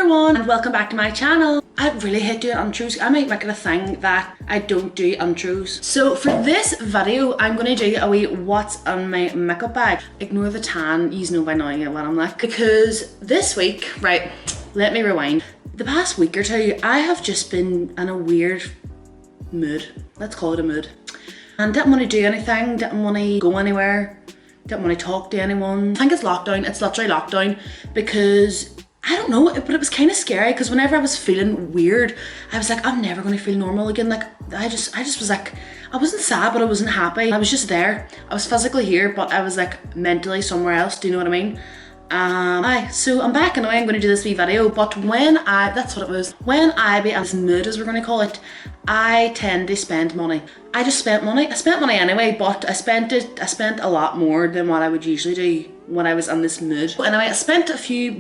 everyone and welcome back to my channel. I really hate doing intros. I might make it a thing that I don't do intros. So for this video, I'm going to do a wee what's on my makeup bag. Ignore the tan, you know by now what I'm like. Because this week, right, let me rewind. The past week or two, I have just been in a weird mood. Let's call it a mood. And didn't want to do anything, didn't want to go anywhere, didn't want to talk to anyone. I think it's lockdown, it's literally lockdown because I don't know, but it was kind of scary because whenever I was feeling weird, I was like, I'm never going to feel normal again. Like, I just was like, I wasn't sad, but I wasn't happy. I was just there. I was physically here, but I was like mentally somewhere else. Do you know what I mean? So I'm back and I'm going to do this wee video, but that's what it was. When I be in this mood, as we're going to call it, I tend to spend money. I just spent money. I spent money anyway, but I spent a lot more than what I would usually do when I was in this mood. Anyway, I spent a few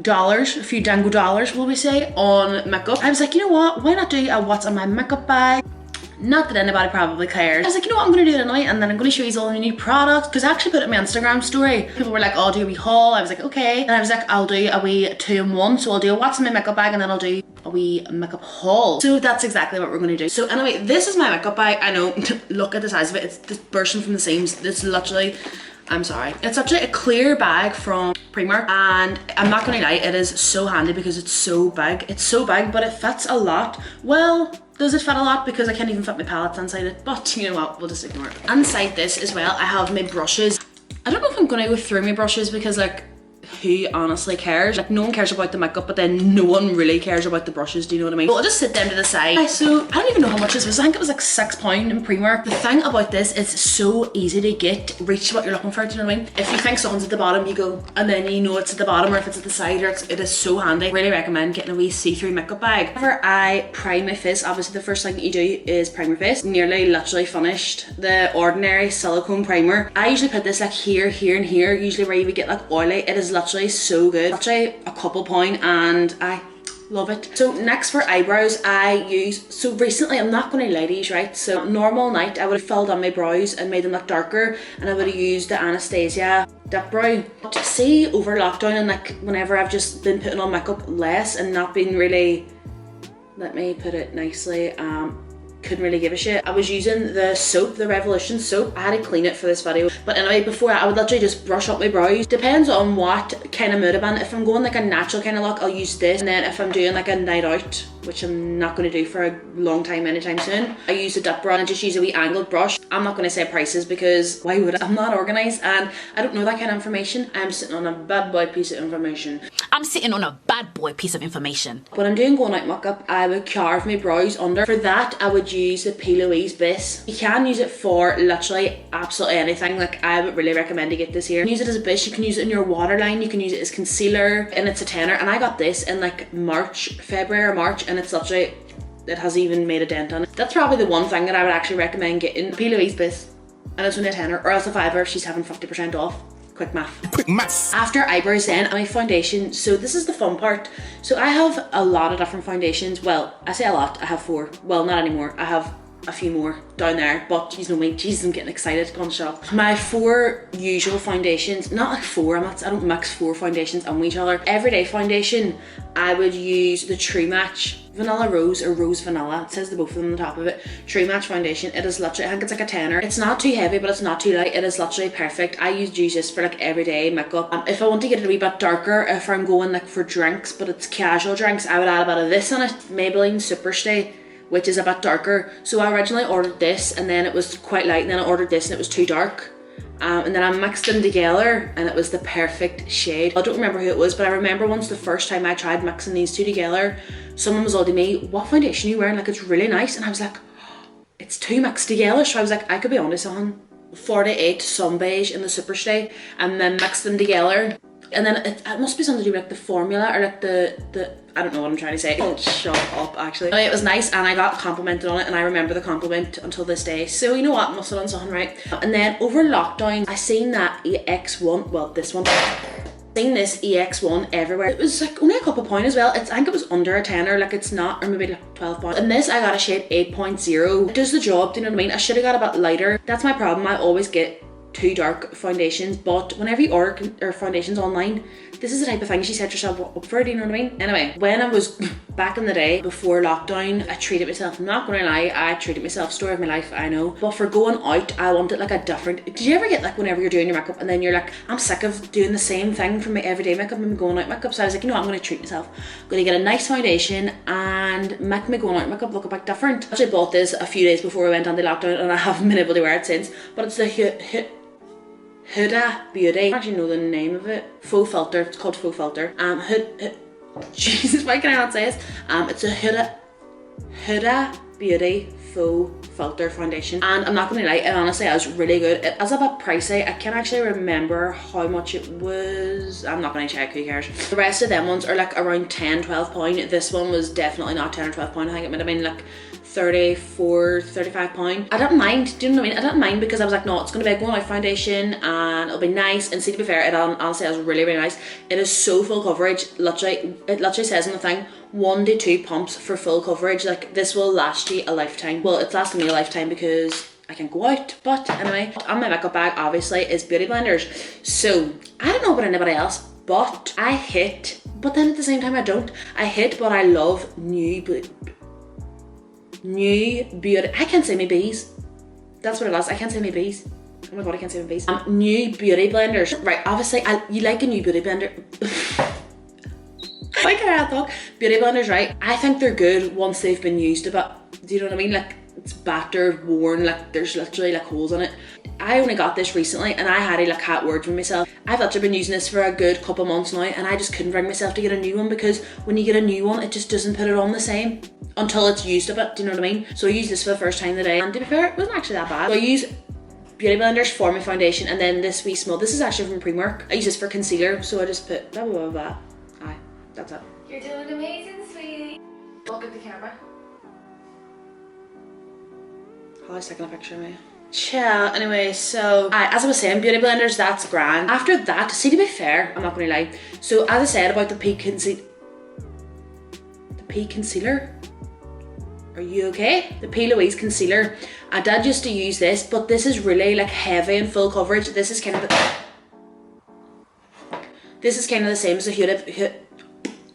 dollars, a few dango dollars, will we say, on makeup. I was like, you know what, why not do a what's on my makeup bag? Not that anybody probably cares. I was like, you know what, I'm going to do it tonight and then I'm going to show you all the new products. Because I actually put it in my Instagram story. People were like, oh, I'll do a wee haul. I was like, okay. And I was like, I'll do a wee 2-in-1. So I'll do a what's in my makeup bag and then I'll do a wee makeup haul. So that's exactly what we're going to do. So anyway, this is my makeup bag. I know, look at the size of it. It's just bursting from the seams. It's literally, I'm sorry. It's actually a clear bag from Primark and I'm not going to lie, it is so handy because it's so big. It's so big, but it fits a lot. Well, does it fit a lot? Because I can't even fit my palettes inside it, but you know what, we'll just ignore it. Inside this as well, I have my brushes. I don't know if I'm gonna go through my brushes because like, who honestly cares? Like, no one cares about the makeup, but then no one really cares about the brushes, do you know what I mean? Well, I'll just sit them to the side. So, I don't even know how much this was. I think it was like £6 in Primark. The thing about this, it's so easy to reach what you're looking for, do you know what I mean? If you think something's at the bottom, you go, and then you know it's at the bottom, or if it's at the side, or it is so handy. Really recommend getting a wee see-through makeup bag. Whenever I prime my face, obviously the first thing that you do is prime your face. Nearly literally finished the ordinary silicone primer. I usually put this like here, here, and here, usually where you would get like oily. It is literally so good. Literally a couple pound and I love it. So next for eyebrows, so recently, I'm not going to lie to you, right? So normal night, I would have filled on my brows and made them look darker and I would have used the Anastasia dip brow. But see, over lockdown and like whenever I've just been putting on makeup less and not been really, let me put it nicely, couldn't really give a shit. I was using the soap, the Revolution soap. I had to clean it for this video. But anyway, before I would literally just brush up my brows. Depends on what kind of mood I'm in. If I'm going like a natural kind of look, I'll use this. And then if I'm doing like a night out, which I'm not going to do for a long time anytime soon, I use a dip brush and just use a wee angled brush. I'm not going to say prices because why would I? I'm not organised and I don't know that kind of information. I'm sitting on a bad boy piece of information. I'm sitting on a bad boy piece of information. When I'm doing going out makeup, I would carve my brows under. For that, I would use the P. Louise base. You can use it for literally absolutely anything. Like, I would really recommend to get this here. You can use it as a base, you can use it in your waterline, you can use it as concealer, and it's a tenner. And I got this in like February or March, and it's literally, it hasn't even made a dent on it. That's probably the one thing that I would actually recommend getting. P. Louise base, and it's only a tenner, or else a fiver if she's having 50% off. Quick math. Quick maths. After eyebrows then, my foundation. So this is the fun part. So I have a lot of different foundations. Well, I say a lot, I have 4. Well, not anymore. I have a few more down there, but you know me, Jesus, I'm getting excited, gonna shut up. My 4 usual foundations, not like 4, I don't mix 4 foundations on each other. Everyday foundation, I would use the True Match Vanilla Rose or Rose Vanilla. It says the both of them on the top of it. True Match foundation. It is literally, I think it's like a tenner. It's not too heavy, but it's not too light. It is literally perfect. I use this for like everyday makeup. If I want to get it a wee bit darker, if I'm going like for drinks, but it's casual drinks, I would add a bit of this on it. Maybelline Superstay, which is a bit darker. So I originally ordered this and then it was quite light, and then I ordered this and it was too dark. And then I mixed them together and it was the perfect shade. I don't remember who it was, but I remember once the first time I tried mixing these two together, someone was all to me, what foundation are you wearing? Like, it's really nice. And I was like, oh, it's 2 mixed together. So I was like, I could be honest, on 48 Sun Beige in the Superstay and then mix them together. And then it must be something to do with like the formula or like the I don't know what I'm trying to say. Oh, shut up, actually. Anyway, it was nice and I got complimented on it and I remember the compliment until this day. So you know what, must have done something right. And then over lockdown, I seen that EX1, well, this one. Seen this EX1 everywhere. It was like only a couple pound as well. I think it was under a tenner, like it's not, or maybe like £12. And this I got a shade 8.0. It does the job, do you know what I mean? I should have got a bit lighter. That's my problem. I always get too dark foundations, but whenever you order foundations online, this is the type of thing you set yourself up for, do you know what I mean? Anyway, when I was back in the day, before lockdown, I treated myself, I'm not gonna lie, I treated myself, story of my life, I know. But for going out, I wanted like a different, did you ever get like whenever you're doing your makeup and then you're like, I'm sick of doing the same thing for my everyday makeup and going out makeup, so I was like, you know what, I'm gonna treat myself. I'm gonna get a nice foundation and make my going out makeup look a bit different. I actually bought this a few days before we went on the lockdown and I haven't been able to wear it since, but it's the Heyyyy Beauty. I don't actually know the name of it. Faux filter. It's called faux filter. Jesus, why can I not say this? It's a Heyyyy Beauty faux filter foundation, and I'm not gonna lie, it honestly is really good. It is a bit pricey. I can't actually remember how much it was. I'm not gonna check, who cares. The rest of them ones are like around 10-12 pound. This one was definitely not 10 or 12 pound. I think it might have been like 34-35 pound. I didn't mind, do you know what I mean? I didn't mind because I was like, no, it's gonna be a going out foundation and it'll be nice. And see, to be fair, it honestly is really, really nice. It is so full coverage. Literally, it literally says in the thing 1 to 2 pumps for full coverage. Like, this will last you a lifetime. Well, it's lasting me a lifetime because I can go out. But anyway, on my makeup bag obviously is beauty blenders. So I don't know about anybody else, but I hate, but then at the same time I don't. I hate, but I love new beauty. I can't say my B's. That's what it is. I can't say my B's. Oh my god, I can't say my B's. New beauty blenders. Right, obviously, you like a new beauty blender. Why can't I talk? Beauty blenders, right? I think they're good once they've been used a bit. Do you know what I mean? Like, it's battered, worn, like there's literally like holes in it. I only got this recently and I had a like hat word for myself. I've literally been using this for a good couple months now and I just couldn't bring myself to get a new one because when you get a new one, it just doesn't put it on the same until it's used a bit, do you know what I mean? So I used this for the first time today and to be fair, it wasn't actually that bad. So I use beauty blenders for my foundation and then this wee small, this is actually from Primark. I use this for concealer, so I just put blah blah blah blah. Aye, that's it. You're doing amazing, sweetie. Look at the camera. Holly's taking a picture of me. Yeah, anyway, so as I was saying, beauty blenders, that's grand. After that, see, to be fair, I'm not gonna lie. So as I said about the peak concealer, are you okay? The P. Louise concealer. I did used to use this, but this is really like heavy and full coverage. This is kind of the same as the Heyyyy.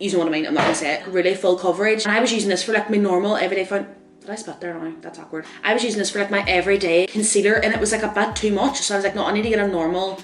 You know what I mean? I'm not gonna say it. Really full coverage. And I was using this for like my normal everyday Did I spit there now? That's awkward. I was using this for like my everyday concealer and it was like a bit too much. So I was like, no, I need to get a normal,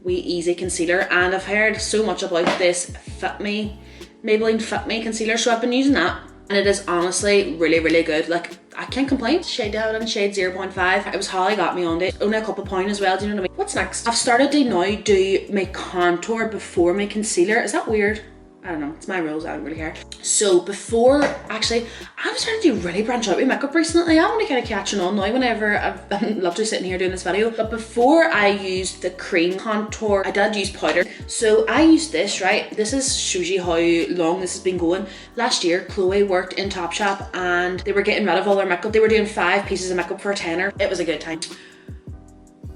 wee easy concealer. And I've heard so much about this Maybelline Fit Me concealer. So I've been using that. And it is honestly really, really good. Like, I can't complain. Shade down and shade 0.5. It was Holly got me on it. Only a couple pound as well, do you know what I mean? What's next? I've started to now do my contour before my concealer. Is that weird? I don't know, it's my rules, I don't really care. So before, actually, I've started to really branch out with makeup recently. I'm only kind of catching on now whenever I've loved to sitting here doing this video. But before I used the cream contour, I did use powder. So I used this, right? This is shows you how long this has been going. Last year, Chloe worked in Topshop and they were getting rid of all their makeup. They were doing 5 pieces of makeup for a tenner. It was a good time.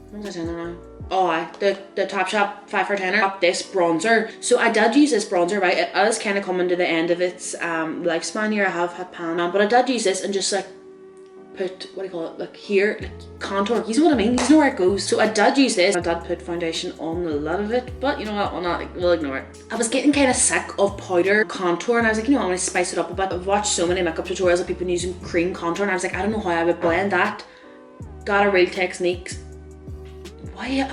What was I saying now? Oh, the Topshop 5 for a tenner. Got this bronzer. So I did use this bronzer, right? It is kind of coming to the end of its lifespan here. I have had pan on, but I did use this and just like put, what do you call it, like here, like contour. You know what I mean? You know where it goes. So I did use this. I did put foundation on a lot of it, but you know what? We'll ignore it. I was getting kind of sick of powder contour and I was like, you know what, I'm gonna spice it up a bit. I've watched so many makeup tutorials of people using cream contour and I was like, I don't know how I would blend that. Got a real techniques. Why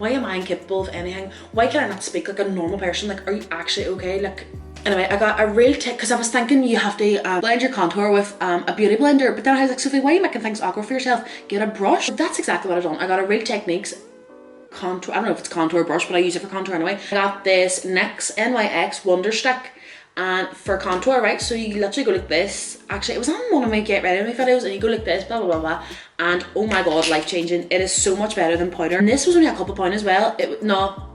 am I incapable of anything? Why can I not speak like a normal person? Like, are you actually okay? Like, anyway, I got a real tip because I was thinking you have to blend your contour with a beauty blender, but then I was like, Sophie, why are you making things awkward for yourself? Get a brush. But that's exactly what I've done. I got a Real Techniques contour. I don't know if it's contour brush, but I use it for contour anyway. I got this NYX Wonder Stick. And for contour, right, so you literally go like this. Actually, it was on one of my get ready with me videos and you go like this, blah blah blah blah, and oh my god, life changing. It is so much better than powder. And this was only a couple pound as well. No,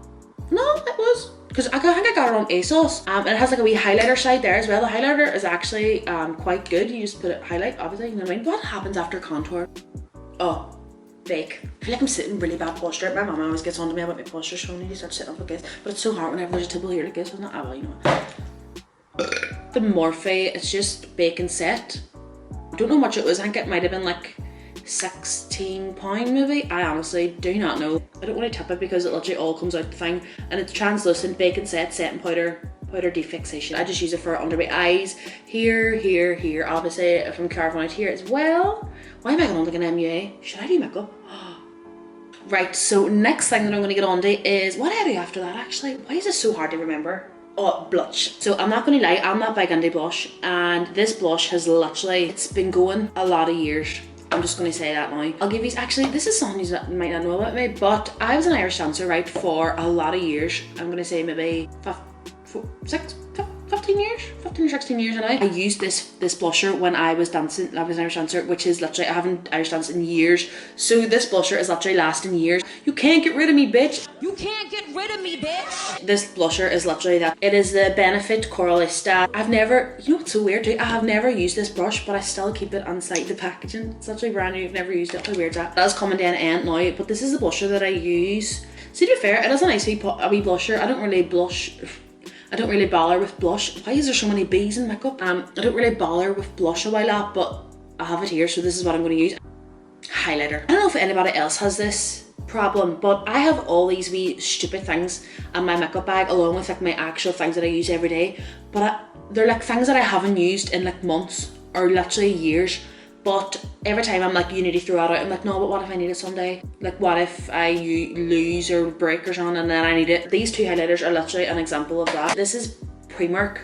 it was, because I think I got it on ASOS. And it has like a wee highlighter side there as well. The highlighter is actually quite good. You just put it highlight, obviously, you know what I mean. What happens after contour? Oh, bake. I feel like I'm sitting in really bad posture. My mum always gets on to me about my posture, so I need to start sitting up like this. But it's so hard whenever there's a table here like this, isn't it? Oh well, you know. The Morphe, it's just bake and set. I don't know how much it was. I think it might have been like £16 maybe. I honestly do not know. I don't want to tip it because it literally all comes out the thing, and it's translucent, bacon set, setting powder, powder defixation. I just use it for under my eyes, here, here, here. Obviously from carving out here as well. Why am I going on like an MUA? Should I do makeup? Right, so next thing that I'm going to get on to is, what do I do after that actually? Why is this so hard to remember? Oh, blush. So I'm not going to lie, I'm not big into blush, and this blush has literally, it's been going a lot of years. I'm just going to say that now. I'll give you, actually this is something you might not know about me, but I was an Irish dancer, right, for a lot of years. I'm going to say maybe 15 years, 15 or 16 years now. I used this blusher when I was dancing. I was an Irish dancer, which is literally, I haven't Irish danced in years. So this blusher is literally lasting years. You can't get rid of me, bitch. You can't get rid of me, bitch. This blusher is literally that. It is the Benefit Coralista. I've never, you know what's so weird too? I have never used this brush, but I still keep it inside the packaging. It's literally brand new, I've never used it. How weird is that? That's coming down to end now, but this is the blusher that I use. See, to be fair, it is a nice wee blusher. I don't really blush. I don't really bother with blush. Why is there so many bees in makeup? I don't really bother with blush a while out, but I have it here, so this is what I'm going to use. Highlighter. I don't know if anybody else has this problem, but I have all these wee stupid things in my makeup bag, along with like my actual things that I use every day, but they're like things that I haven't used in like months or literally years. But every time I'm like, you need to throw it out, I'm like, no, but what if I need it someday? Like, what if I lose or break or something and then I need it? These two highlighters are literally an example of that. This is Primark.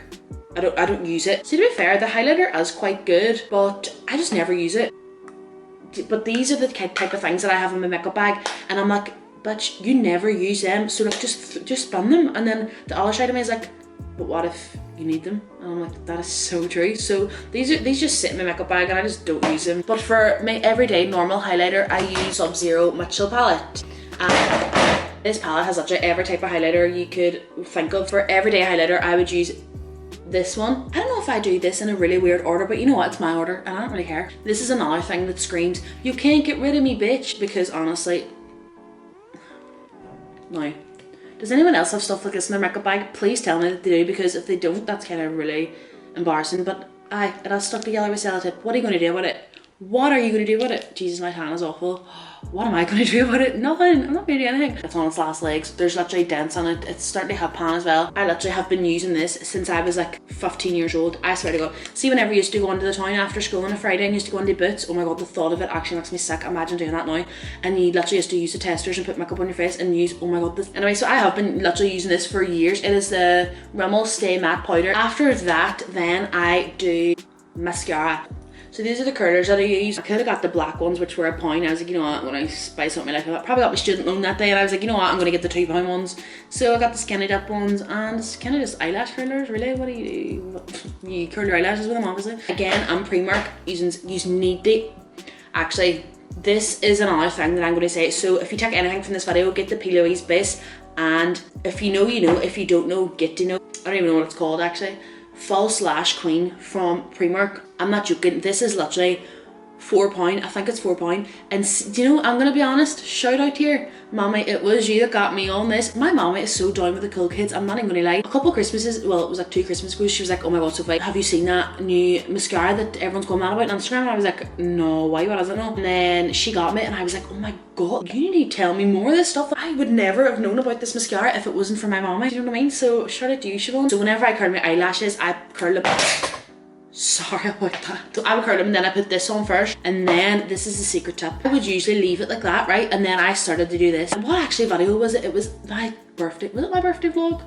I don't use it. So to be fair, the highlighter is quite good, but I just never use it. But these are the type of things that I have in my makeup bag, and I'm like, bitch, you never use them, so like just spin them. And then the other side of me is like, but what if you need them? And I'm like, that is so true. So these just sit in my makeup bag and I just don't use them. But for my everyday normal highlighter, I use Sub-Zero Mitchell palette. And this palette has literally every type of highlighter you could think of. For everyday highlighter, I would use this one. I don't know if I do this in a really weird order, but you know what, it's my order and I don't really care. This is another thing that screams, you can't get rid of me, bitch, because honestly, no. Does anyone else have stuff like this in their makeup bag? Please tell me that they do, because if they don't, that's kind of really embarrassing. But it has stuck together with sellotape. What are you going to do about it? What are you going to do about it? Jesus, my hand is awful. What am I going to do about it? Nothing. I'm not going to do anything. It's on its last legs. There's literally dents on it. It's starting to have pan as well. I literally have been using this since I was like 15 years old. I swear to God. See, whenever I used to go into the town after school on a Friday and used to go into Boots, oh my God, the thought of it actually makes me sick. Imagine doing that now. And you literally used to use the testers and put makeup on your face and use, oh my God, this. Anyway, so I have been literally using this for years. It is the Rimmel Stay Matte Powder. After that, then I do mascara. So these are the curlers that I use. I could have got the black ones, which were £1. I was like, you know what, when I spice up my life, I probably got my student loan that day, and I was like, you know what, I'm gonna get the £2 ones. So I got the Skinny Dip ones, and it's kind of just eyelash curlers, really. What do you do? You curl your eyelashes with them, obviously. Again, I'm Primark, you need to. Actually, this is another thing that I'm gonna say. So if you take anything from this video, get the P. Louise base, and if you know, you know. If you don't know, get to know. I don't even know what it's called actually. False Lash Queen from Primark. I'm not joking, this is literally £4. I think it's £4. And do you know, I'm gonna be honest, shout out here, mommy, it was you that got me on this. My mommy is so down with the cool kids, I'm not even gonna lie. A couple of Christmases, well, it was like 2 Christmas ago, she was like, oh my God, Sophie, have you seen that new mascara that everyone's going mad about on Instagram? And I was like, no, why, what is it no? And then she got me and I was like, oh my God, you need to tell me more of this stuff. I would never have known about this mascara if it wasn't for my mommy, do you know what I mean? So shout out to you, Siobhan. So whenever I curl my eyelashes, I curl them. Sorry about that. So I would curl them and then I put this on first, and then this is the secret tip. I would usually leave it like that, right? And then I started to do this. And what actually video was it? It was my birthday. Was it my birthday vlog?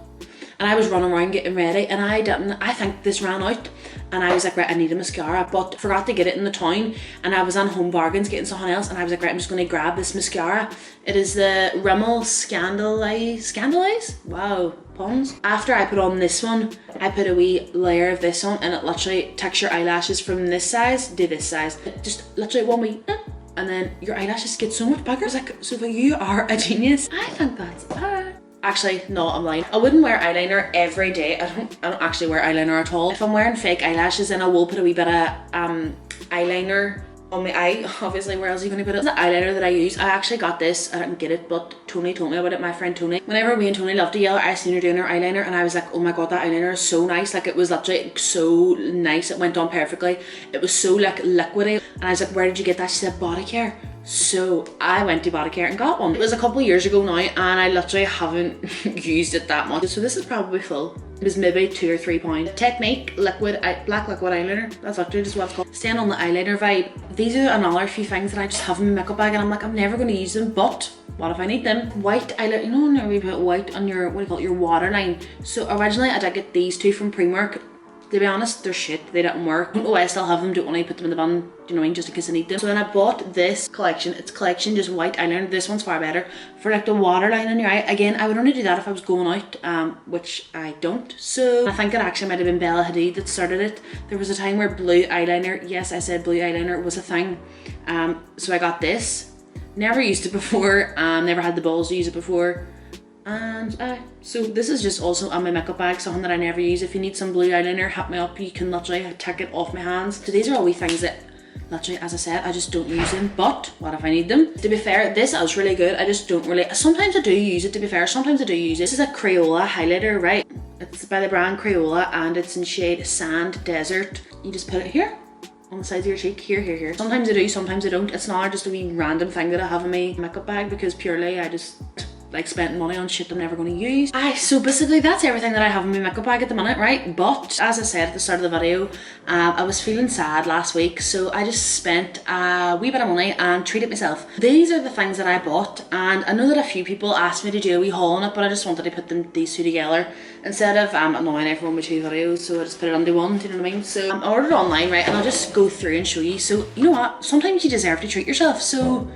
And I was running around getting ready, and I think this ran out, and I was like, right, I need a mascara, but forgot to get it in the town, and I was on Home Bargains getting something else, and I was like, right, I'm just going to grab this mascara. It is the Rimmel Scandalize? Wow, puns. After I put on this one, I put a wee layer of this on, and it literally takes your eyelashes from this size to this size. Just literally one wee, and then your eyelashes get so much bigger. I was like, Sophie, you are a genius. I think that's bad. Actually, no, I'm lying. I wouldn't wear eyeliner every day. I don't actually wear eyeliner at all. If I'm wearing fake eyelashes, then I will put a wee bit of eyeliner on my eye. Obviously, where else are you going to put it? The eyeliner that I use, I actually got this. I didn't get it, but Tony told me about it, my friend Tony. Whenever me and Tony loved together, I seen her doing her eyeliner and I was like, oh my god, that eyeliner is so nice. Like, it was literally so nice. It went on perfectly. It was so like liquidy. And I was like, where did you get that? She said, Body Care. So I went to Body Care and got one. It was a couple of years ago now and I literally haven't used it that much. So this is probably full. It was maybe £2 or £3. Technique liquid black liquid eyeliner. That's literally just what it's called. Staying on the eyeliner vibe. These are another few things that I just have in my makeup bag and I'm like, I'm never going to use them, but what if I need them? White eyeliner, you know when you put white on your, what do you call it, your waterline. So originally I did get these two from Primark. To be honest, they're shit. They didn't work. Oh, I still have them. Don't want to put them in the bin. Do you know what I mean? Just in case I need them. So then I bought this collection. It's collection, just white eyeliner. This one's far better for like the waterline in your eye. Again, I would only do that if I was going out, which I don't. So I think it actually might have been Bella Hadid that started it. There was a time where blue eyeliner, yes, I said blue eyeliner was a thing. So I got this. Never used it before. Never had the balls to use it before. And so this is just also on my makeup bag, something that I never use. If you need some blue eyeliner, hit me up. You can literally take it off my hands. So these are all wee things that literally, as I said, I just don't use them, but what if I need them? To be fair, this is really good. I just don't really, sometimes I do use it, to be fair. Sometimes I do use it. This is a Crayola highlighter, right? It's by the brand Crayola and it's in shade Sand Desert. You just put it here on the sides of your cheek, here. Sometimes I do, sometimes I don't. It's not just a wee random thing that I have in my makeup bag because purely I just like spending money on shit I'm never going to use. So basically that's everything that I have in my makeup bag at the minute, right? But as I said at the start of the video, I was feeling sad last week, so I just spent a wee bit of money and treated myself. These are the things that I bought, and I know that a few people asked me to do a wee haul on it, but I just wanted to put these two together instead of annoying everyone with two videos, so I just put it under one, do you know what I mean? So I ordered it online, right, and I'll just go through and show you. So you know what, sometimes you deserve to treat yourself, so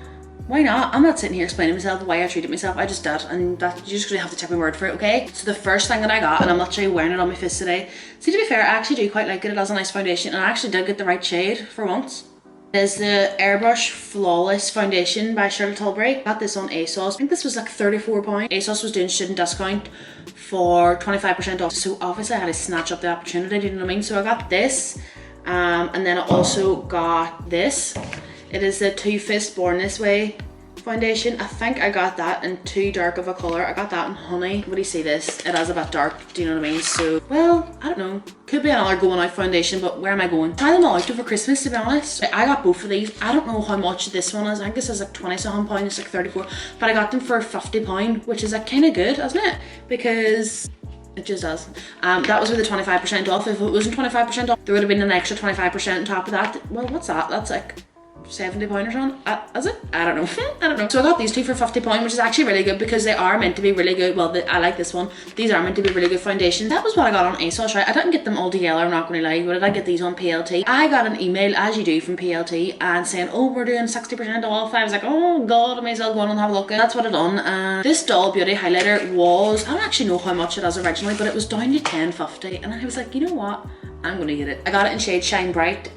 why not? I'm not sitting here explaining myself why I treated myself. I just did, and that you're just gonna have to take my word for it, okay? So the first thing that I got, and I'm literally wearing it on my fist today. See, to be fair, I actually do quite like it. It has a nice foundation, and I actually did get the right shade for once. It is the Airbrush Flawless Foundation by Tilbury. Got this on ASOS. I think this was like £34. ASOS was doing student discount for 25% off. So obviously I had to snatch up the opportunity, do you know what I mean? So I got this, and then I also got this. It is the Too Faced Born This Way foundation. I think I got that in too dark of a colour. I got that in honey. What do you see this? It is a bit dark, do you know what I mean? So, well, I don't know. Could be another going out foundation, but where am I going? Try them all out over Christmas, to be honest. I got both of these. I don't know how much this one is. I think this is like 20-something pound. It's like 34. But I got them for £50, which is like kind of good, isn't it? Because it just does. That was with the 25% off. If it wasn't 25% off, there would have been an extra 25% on top of that. Well, what's that? That's like £70 or something. Is it? I don't know. I don't know. So I got these two for £50, which is actually really good because they are meant to be really good. Well, I like this one. These are meant to be really good foundations. That was what I got on ASOS, right? I didn't get them all together, I'm not going to lie, but I did get these on PLT. I got an email, as you do, from PLT and saying, oh, we're doing 60% off. I was like, oh god, I may as well go on and have a look. And that's what I done. This Doll Beauty highlighter was, I don't actually know how much it is originally, but it was down to £10.50, and I was like, you know what? I'm going to get it. I got it in shade Shine Bright.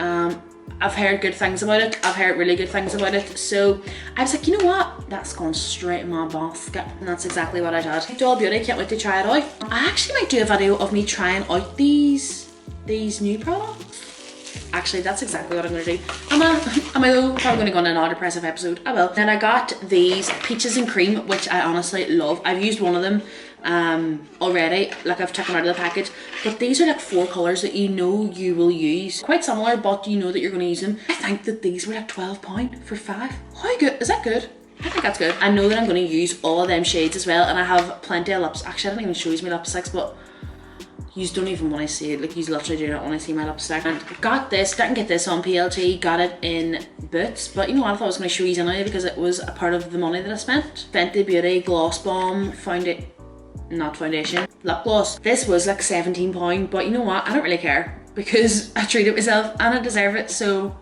I've heard good things about it. I've heard really good things about it. So I was like, you know what? That's gone straight in my basket. And that's exactly what I did. Doll Beauty, can't wait to try it out. I actually might do a video of me trying out these new products. Actually, that's exactly what I'm gonna do. Am I probably gonna go on another depressive episode? I will. Then I got these Peaches and Cream, which I honestly love. I've used one of them already, like I've taken out of the package, but these are like 4 colours that you know you will use. Quite similar, but you know that you're going to use them. I think that these were like £12 for 5. How good? Is that good? I think that's good. I know that I'm going to use all of them shades as well, and I have plenty of lips. Actually, I didn't even show you my lipsticks, but you don't even want to see it. Like, you literally do not want to see my lipstick. And got this, didn't get this on PLT, got it in Boots, but you know what, I thought I was going to show you anyway because it was a part of the money that I spent. Fenty Beauty Gloss Bomb, not foundation, lip gloss. This was like £17, but you know what, I don't really care because I treated myself and I deserve it. So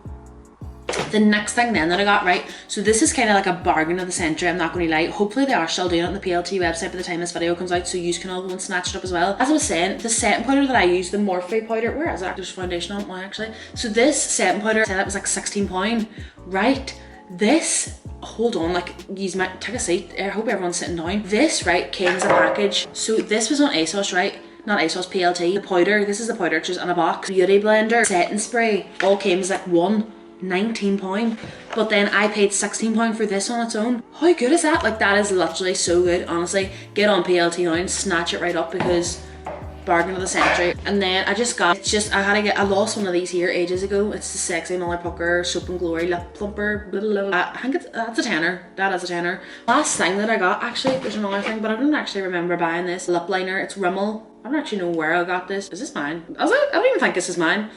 the next thing then that I got, right, so this is kind of like a bargain of the century, I'm not going to lie. Hopefully they are still doing it on the PLT website by the time this video comes out, so you can all go and snatch it up as well. As I was saying, the setting powder that I use, the Morphe powder, where is it? There's foundation on it now actually. So this setting powder, I said it was like £16, right? This, hold on, like, you might take a seat. I hope everyone's sitting down. This, right, came as a package. So this was on ASOS, right? Not ASOS, PLT. The powder, this is the powder, just in a box. Beauty blender, setting spray, all came as like one £19, but then I paid £16 for this on its own. How good is that? Like, that is literally so good, honestly. Get on PLT now and snatch it right up, because bargain of the century. And then I just got, I lost one of these here ages ago. It's the Sexy Molly Pucker Soap and Glory Lip Plumper. I think that's a tenner. That is a tenner. Last thing that I got, actually, there's another thing, but I don't actually remember buying this. Lip liner, it's Rimmel. I don't actually know where I got this. Is this mine? I don't even think this is mine.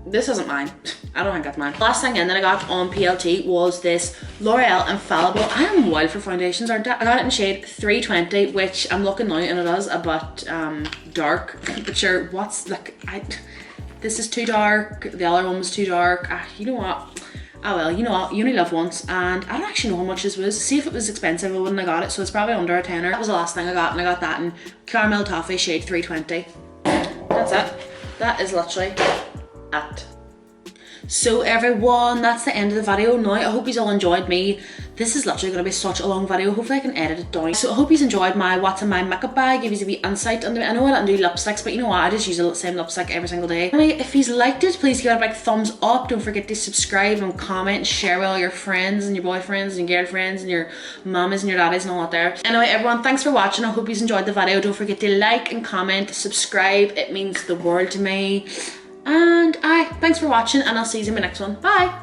This isn't mine. I don't think that's mine. Last thing in that I got on PLT was this L'Oreal Infallible. I am wild for foundations, aren't I? I got it in shade 320, which I'm looking now and it is a bit dark. But sure, this is too dark. The other one was too dark. You know what? Oh well, you know what? You only live once, and I don't actually know how much this was. See, if it was expensive, I wouldn't have got it, so it's probably under a tenner. That was the last thing I got, and I got that in Caramel Toffee shade 320. That's it. That is literally it. So everyone, that's the end of the video now. I hope you all enjoyed me. This is literally going to be such a long video. Hopefully I can edit it down. So I hope you enjoyed my what's in my makeup bag. Give you a wee insight into it. I know I don't do lipsticks, but you know what? I just use the same lipstick every single day. Anyway, if you liked it, please give it a big thumbs up. Don't forget to subscribe and comment and share with all your friends and your boyfriends and your girlfriends and your mamas and your daddies and all that there. Anyway, everyone, thanks for watching. I hope you enjoyed the video. Don't forget to like and comment, subscribe. It means the world to me. And thanks for watching, and I'll see you in my next one. Bye!